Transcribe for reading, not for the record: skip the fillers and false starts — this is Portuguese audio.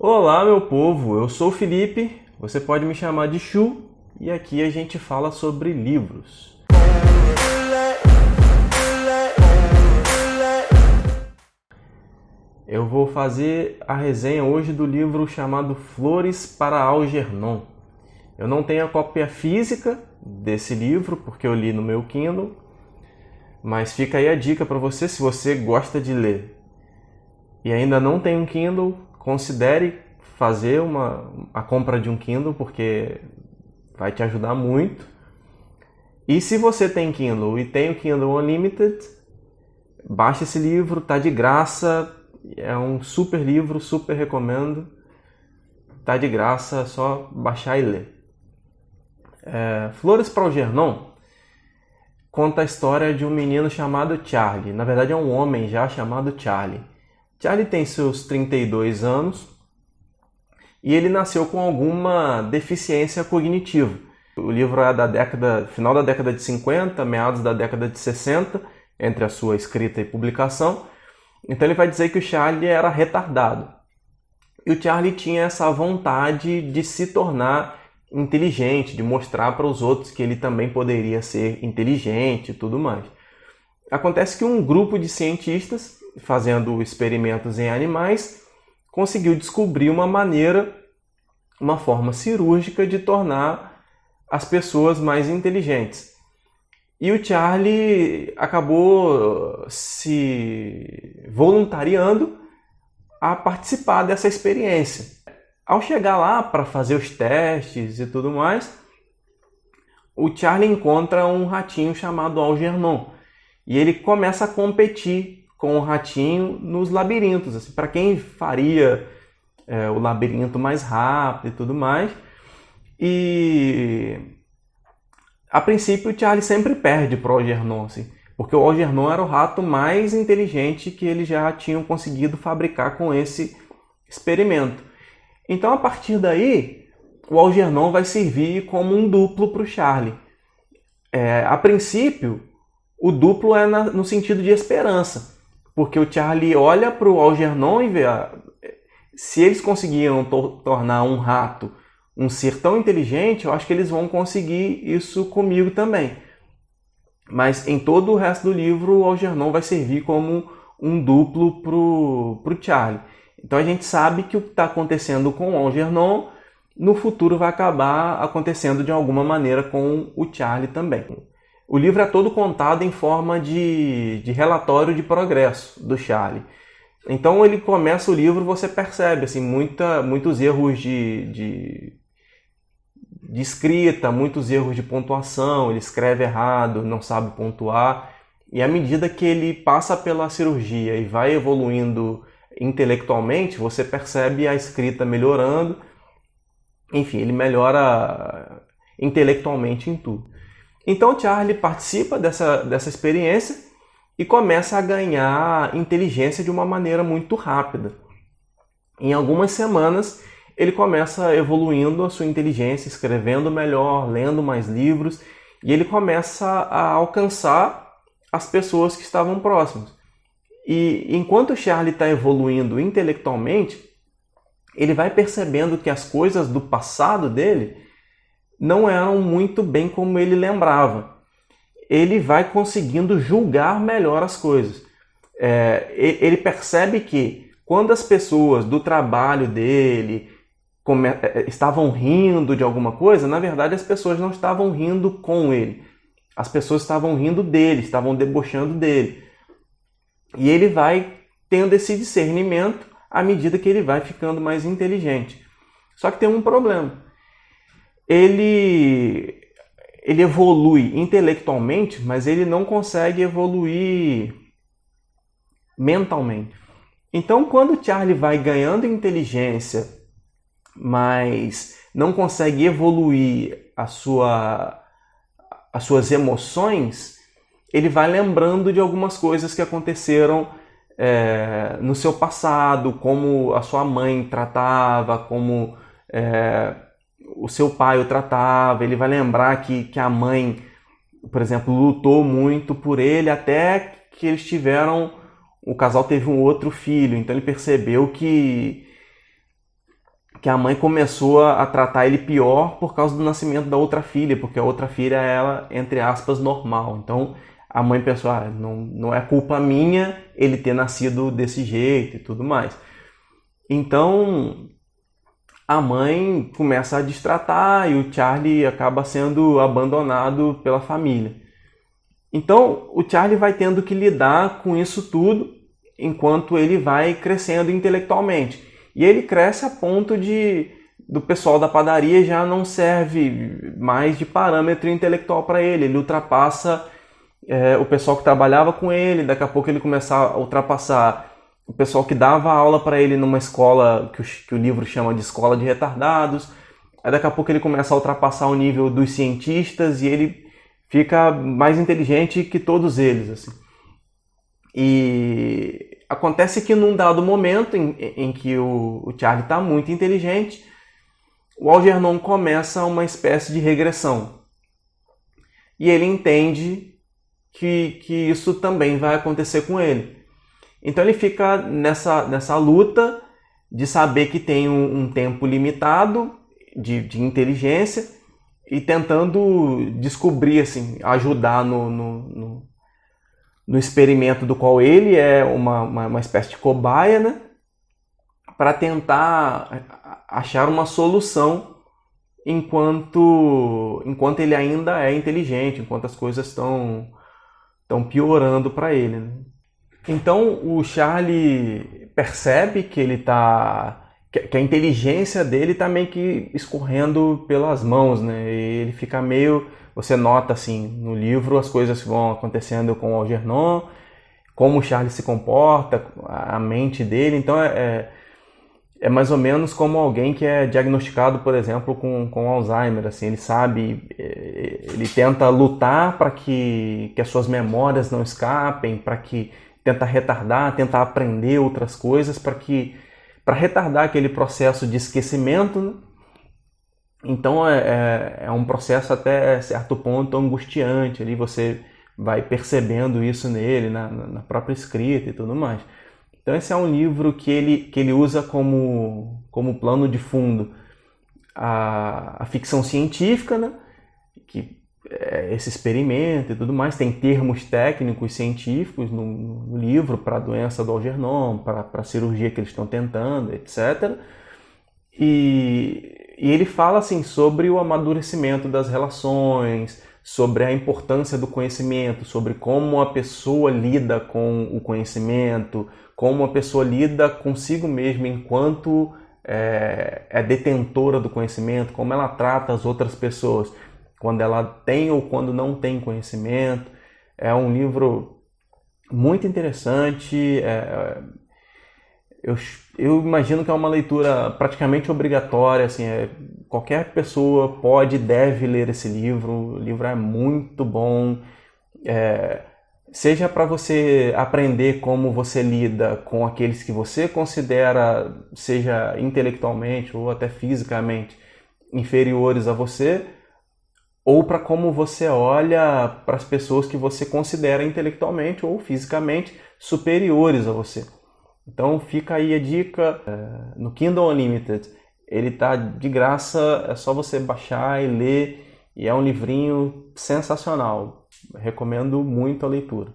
Olá, meu povo, eu sou o Felipe, você pode me chamar de Chu e aqui a gente fala sobre livros. Eu vou fazer a resenha hoje do livro chamado Flores para Algernon. Eu não tenho a cópia física desse livro porque eu li no meu Kindle, mas fica aí a dica para você, se você gosta de ler e ainda não tem um Kindle, considere fazer a compra de um Kindle, porque vai te ajudar muito. E se você tem Kindle e tem o Kindle Unlimited, baixe esse livro, tá de graça, é um super livro, super recomendo. Tá de graça, é só baixar e ler. Flores para Algernon conta a história de um menino chamado Charlie. Na verdade é um homem já chamado Charlie. Charlie tem seus 32 anos e ele nasceu com alguma deficiência cognitiva. O livro é final da década de 50, meados da década de 60, entre a sua escrita e publicação. Então ele vai dizer que o Charlie era retardado. E o Charlie tinha essa vontade de se tornar inteligente, de mostrar para os outros que ele também poderia ser inteligente e tudo mais. Acontece que um grupo de cientistas, fazendo experimentos em animais, conseguiu descobrir uma forma cirúrgica de tornar as pessoas mais inteligentes. E o Charlie acabou se voluntariando a participar dessa experiência. Ao chegar lá para fazer os testes e tudo mais, o Charlie encontra um ratinho chamado Algernon. E ele começa a competir com o ratinho nos labirintos, assim, para quem faria o labirinto mais rápido e tudo mais. E a princípio o Charlie sempre perde para o Algernon, assim, porque o Algernon era o rato mais inteligente que eles já tinham conseguido fabricar com esse experimento. Então a partir daí o Algernon vai servir como um duplo para o Charlie. A princípio o duplo é no sentido de esperança, porque o Charlie olha para o Algernon e vê se eles conseguiram tornar um rato um ser tão inteligente, eu acho que eles vão conseguir isso comigo também. Mas em todo o resto do livro, o Algernon vai servir como um duplo pro Charlie. Então a gente sabe que o que está acontecendo com o Algernon, no futuro vai acabar acontecendo de alguma maneira com o Charlie também. O livro é todo contado em forma de relatório de progresso do Charlie. Então ele começa o livro, você percebe assim, muitos erros de escrita, muitos erros de pontuação, ele escreve errado, não sabe pontuar. E à medida que ele passa pela cirurgia e vai evoluindo intelectualmente, você percebe a escrita melhorando. Enfim, ele melhora intelectualmente em tudo. Então Charlie participa dessa experiência e começa a ganhar inteligência de uma maneira muito rápida. Em algumas semanas, ele começa evoluindo a sua inteligência, escrevendo melhor, lendo mais livros, e ele começa a alcançar as pessoas que estavam próximas. E enquanto o Charlie está evoluindo intelectualmente, ele vai percebendo que as coisas do passado dele não eram muito bem como ele lembrava. Ele vai conseguindo julgar melhor as coisas. Ele percebe que quando as pessoas do trabalho dele estavam rindo de alguma coisa, na verdade as pessoas não estavam rindo com ele. As pessoas estavam rindo dele, estavam debochando dele. E ele vai tendo esse discernimento à medida que ele vai ficando mais inteligente. Só que tem um problema. Ele evolui intelectualmente, mas ele não consegue evoluir mentalmente. Então, quando o Charlie vai ganhando inteligência, mas não consegue evoluir as suas emoções, ele vai lembrando de algumas coisas que aconteceram no seu passado, como a sua mãe tratava, como o seu pai o tratava. Ele vai lembrar que a mãe, por exemplo, lutou muito por ele até que eles tiveram, o casal teve um outro filho. Então ele percebeu que que a mãe começou a tratar ele pior por causa do nascimento da outra filha, porque a outra filha é ela, entre aspas, normal. Então a mãe pensou, não é culpa minha ele ter nascido desse jeito e tudo mais. Então a mãe começa a destratar e o Charlie acaba sendo abandonado pela família. Então o Charlie vai tendo que lidar com isso tudo enquanto ele vai crescendo intelectualmente. E ele cresce a ponto do pessoal da padaria já não serve mais de parâmetro intelectual para ele. Ele ultrapassa o pessoal que trabalhava com ele, daqui a pouco ele começa a ultrapassar o pessoal que dava aula para ele numa escola que o livro chama de escola de retardados. Aí daqui a pouco ele começa a ultrapassar o nível dos cientistas e ele fica mais inteligente que todos eles, assim. E acontece que num dado momento em que o Charlie está muito inteligente, o Algernon começa uma espécie de regressão. E ele entende que isso também vai acontecer com ele. Então ele fica nessa luta de saber que tem um tempo limitado de inteligência e tentando descobrir, assim, ajudar no experimento do qual ele é uma espécie de cobaia, né? Para tentar achar uma solução enquanto ele ainda é inteligente, enquanto as coisas estão piorando para ele, né? Então o Charlie percebe que que a inteligência dele está meio que escorrendo pelas mãos, né? E ele fica meio... Você nota, assim, no livro as coisas que vão acontecendo com o Algernon, como o Charlie se comporta, a mente dele. Então é mais ou menos como alguém que é diagnosticado, por exemplo, com Alzheimer. Assim, ele sabe, ele tenta lutar para que as suas memórias não escapem, tenta retardar, tentar aprender outras coisas para retardar aquele processo de esquecimento, né? Então é um processo até certo ponto angustiante, ali você vai percebendo isso nele, na própria escrita e tudo mais. Então esse é um livro que ele usa como plano de fundo a ficção científica, né? Que é esse experimento e tudo mais, tem termos técnicos científicos no livro para a doença do Algernon, para a cirurgia que eles estão tentando, etc. E ele fala, assim, sobre o amadurecimento das relações, sobre a importância do conhecimento, sobre como a pessoa lida com o conhecimento, como a pessoa lida consigo mesma enquanto é detentora do conhecimento, como ela trata as outras pessoas, quando ela tem ou quando não tem conhecimento. É um livro muito interessante. Eu imagino que é uma leitura praticamente obrigatória, assim, qualquer pessoa pode e deve ler esse livro. O livro é muito bom, seja para você aprender como você lida com aqueles que você considera, seja intelectualmente ou até fisicamente, inferiores a você, ou para como você olha para as pessoas que você considera intelectualmente ou fisicamente superiores a você. Então fica aí a dica, no Kindle Unlimited, ele tá de graça, é só você baixar e ler, e é um livrinho sensacional, recomendo muito a leitura.